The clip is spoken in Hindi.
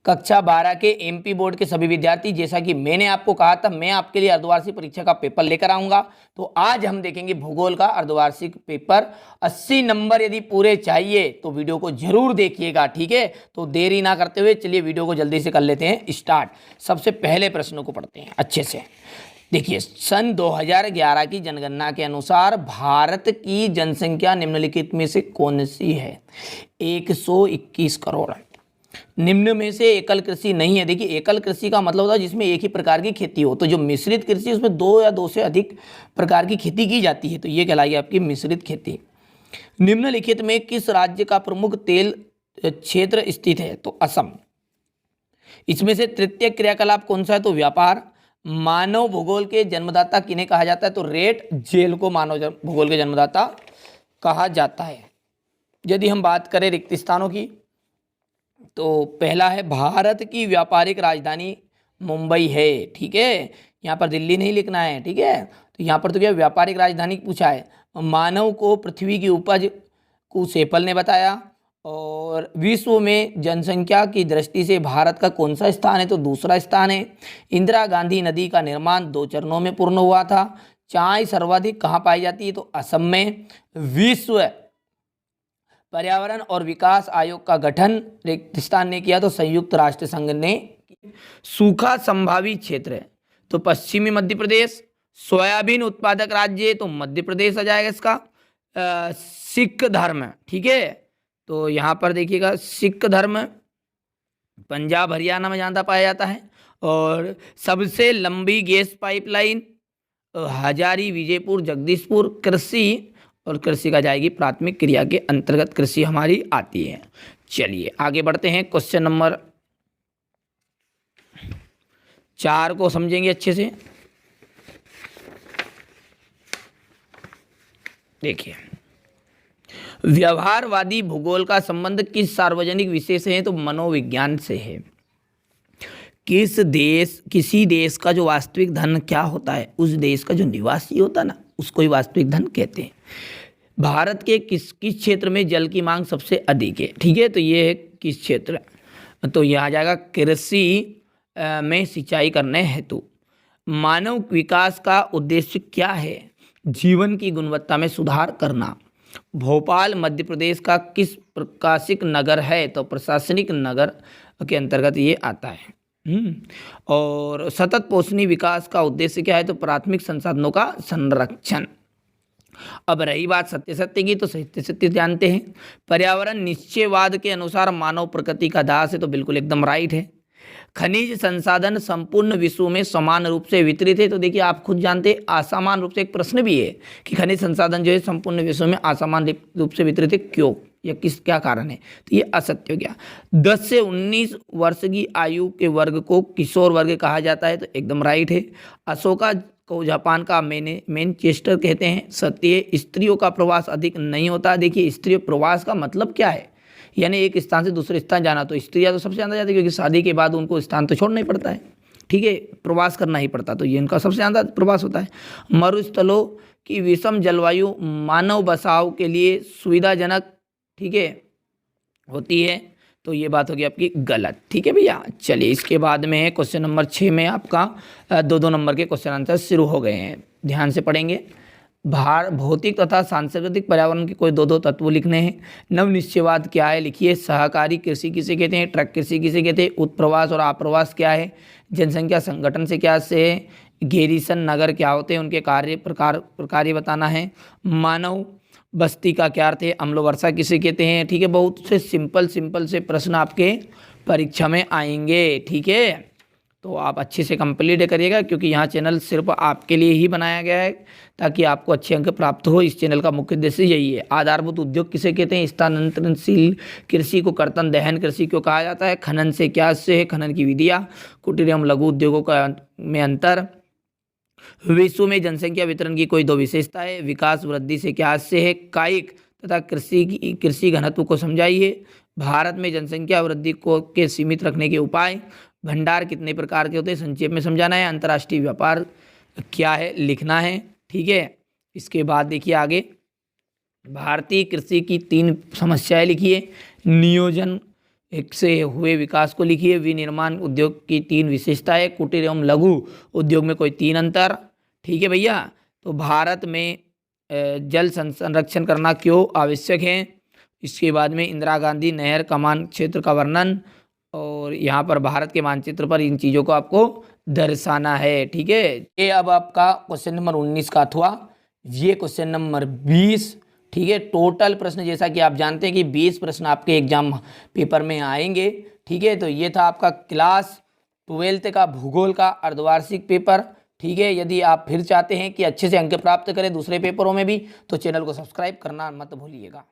कक्षा 12 के एमपी बोर्ड के सभी विद्यार्थी, जैसा कि मैंने आपको कहा था मैं आपके लिए अर्धवार्षिक परीक्षा का पेपर लेकर आऊंगा। तो आज हम देखेंगे भूगोल का अर्धवार्षिक पेपर। 80 नंबर यदि पूरे चाहिए तो वीडियो को जरूर देखिएगा, ठीक है। तो देरी ना करते हुए चलिए वीडियो को जल्दी से कर लेते हैं स्टार्ट। सबसे पहले प्रश्नों को पढ़ते हैं अच्छे से। देखिए, सन 2011 की जनगणना के अनुसार भारत की जनसंख्या निम्नलिखित में से कौन सी है? 121 करोड़। निम्न में से एकल कृषि नहीं है। देखिए, एकल कृषि का मतलब होता है जिसमें एक ही प्रकार की खेती हो। तो जो मिश्रित कृषि उसमें दो या दो से अधिक प्रकार की खेती की जाती है, तो ये कहलाएगी आपकी मिश्रित खेती। निम्नलिखित में किस राज्य का प्रमुख तेल क्षेत्र स्थित है? तो असम। इसमें से तृतीय क्रियाकलाप कौन सा है? तो व्यापार। मानव भूगोल के जन्मदाता किन्हें कहा जाता है? तो रेट जेल को मानव भूगोल के जन्मदाता कहा जाता है। यदि हम बात करें रिक्त स्थानों की, तो पहला है भारत की व्यापारिक राजधानी मुंबई है, ठीक है। यहाँ पर दिल्ली नहीं लिखना है, ठीक है। तो यहाँ पर तो क्या व्यापारिक राजधानी पूछा है। मानव को पृथ्वी की उपज को सेपल ने बताया। और विश्व में जनसंख्या की दृष्टि से भारत का कौन सा स्थान है? तो दूसरा स्थान है। इंदिरा गांधी नदी का निर्माण 2 चरणों में पूर्ण हुआ था। चाय सर्वाधिक कहाँ पाई जाती है? तो असम में। विश्व पर्यावरण और विकास आयोग का गठन रेगिस्तान ने किया, तो संयुक्त राष्ट्र संघ ने। सूखा संभावी क्षेत्र है तो पश्चिमी मध्य प्रदेश। सोयाबीन उत्पादक राज्य तो मध्य प्रदेश आ जाएगा इसका। सिख धर्म, ठीक है। तो यहाँ पर देखिएगा सिख धर्म पंजाब हरियाणा में ज़्यादा पाया जाता है। और सबसे लंबी गैस पाइपलाइन हजारी विजयपुर जगदीशपुर। कृषि, और कृषि का जाएगी प्राथमिक क्रिया के अंतर्गत कृषि हमारी आती है। चलिए आगे बढ़ते हैं। क्वेश्चन नंबर 4 को समझेंगे अच्छे से। देखिए, व्यवहारवादी भूगोल का संबंध किस सार्वजनिक विषय से है? तो मनोविज्ञान से है। किसी देश का जो वास्तविक धन क्या होता है? उस देश का जो निवासी होता है ना, उसको ही वास्तविक धन कहते हैं। भारत के किस क्षेत्र में जल की मांग सबसे अधिक है? ठीक है, तो ये है किस क्षेत्र? तो यह आ जाएगा कृषि में सिंचाई करने हेतु। मानव विकास का उद्देश्य क्या है? जीवन की गुणवत्ता में सुधार करना। भोपाल मध्य प्रदेश का किस प्रशासनिक नगर है? तो प्रशासनिक नगर के अंतर्गत ये आता है। और सतत पोषणीय विकास का उद्देश्य क्या है? तो प्राथमिक संसाधनों का संरक्षण। अब रही बात सत्य सत्य की, तो सत्य सत्य जानते हैं। पर्यावरण निश्चयवाद के अनुसार मानव प्रकृति का दास है, तो बिल्कुल एकदम राइट है। खनिज संसाधन संपूर्ण विश्व में समान रूप से वितरित है, तो देखिए आप खुद जानते हैं असमान रूप से एक प्रश्न भी है कि खनिज संसाधन जो है संपूर्ण विश्व में असमान रूप से वितरित है, क्यों या क्या कारण है? तो ये असत्य हो गया। 10 से 19 वर्ष की आयु के वर्ग को किशोर वर्ग कहा जाता है, तो एकदम राइट है। अशोका को जापान का मैनचेस्टर कहते हैं, सत्य। स्त्रियों का प्रवास अधिक नहीं होता। देखिए, स्त्री प्रवास का मतलब क्या है? यानी एक स्थान से दूसरे स्थान जाना। तो स्त्रियाँ तो सबसे ज़्यादा जाती है, क्योंकि शादी के बाद उनको स्थान तो छोड़ना ही पड़ता है, ठीक है, प्रवास करना ही पड़ता, तो ये इनका सबसे ज़्यादा प्रवास होता है। मरुस्थलों की विषम जलवायु मानव बसाव के लिए सुविधाजनक, ठीक है, होती है, तो ये बात होगी आपकी गलत, ठीक है भैया। चलिए इसके बाद में है क्वेश्चन नंबर 6 में आपका 2-2 नंबर के क्वेश्चन आंसर शुरू हो गए हैं, ध्यान से पढ़ेंगे। भौतिक तथा सांस्कृतिक पर्यावरण के कोई 2-2 तत्व लिखने हैं। नवनिश्चयवाद क्या है? लिखिए। सहकारी कृषि किसे कहते हैं? ट्रक कृषि किसे कहते हैं? उत्प्रवास और आप्रवास क्या है? जनसंख्या संगठन से क्या से है? गैरीसन नगर क्या होते हैं? उनके कार्य बताना है। मानव बस्ती का क्या अर्थ है? अम्लवर्षा किसे कहते हैं? ठीक है, बहुत से सिंपल से प्रश्न आपके परीक्षा में आएंगे, ठीक है। तो आप अच्छे से कंप्लीट करिएगा, क्योंकि यहाँ चैनल सिर्फ आपके लिए ही बनाया गया है ताकि आपको अच्छे अंक प्राप्त हो। इस चैनल का मुख्य उद्देश्य यही है। आधारभूत उद्योग किसे कहते हैं? स्थानांतरणशील कृषि को कर्तन दहन कृषि क्यों कहा जाता है? खनन से क्या से है? खनन की विधियाँ। कुटीर एवं लघु उद्योगों का में अंतर। विश्व में जनसंख्या वितरण की कोई 2 विशेषता है। विकास वृद्धि से क्या से है? कायिक तथा कृषि घनत्व को समझाइए। भारत में जनसंख्या वृद्धि को के सीमित रखने के उपाय। भंडार कितने प्रकार के होते हैं? संक्षेप में समझाना है। अंतर्राष्ट्रीय व्यापार क्या है? लिखना है, ठीक है। इसके बाद देखिए आगे भारतीय कृषि की 3 समस्याएं लिखिए। नियोजन एक से हुए विकास को लिखिए। विनिर्माण उद्योग की 3 विशेषताएं। कुटीर एवं लघु उद्योग में कोई 3 अंतर। ठीक है भैया। तो भारत में जल संरक्षण करना क्यों आवश्यक है। इसके बाद में इंदिरा गांधी नहर कमान क्षेत्र का वर्णन, और यहाँ पर भारत के मानचित्र पर इन चीज़ों को आपको दर्शाना है। ठीक है, ये अब आपका क्वेश्चन नंबर 19 का हुआ। ये क्वेश्चन नंबर 20। ठीक है, टोटल प्रश्न जैसा कि आप जानते हैं कि 20 प्रश्न आपके एग्जाम पेपर में आएंगे। ठीक है, तो ये था आपका क्लास 12th का भूगोल का अर्धवार्षिक पेपर। ठीक है, यदि आप फिर चाहते हैं कि अच्छे से अंक प्राप्त करें दूसरे पेपरों में भी, तो चैनल को सब्सक्राइब करना मत भूलिएगा।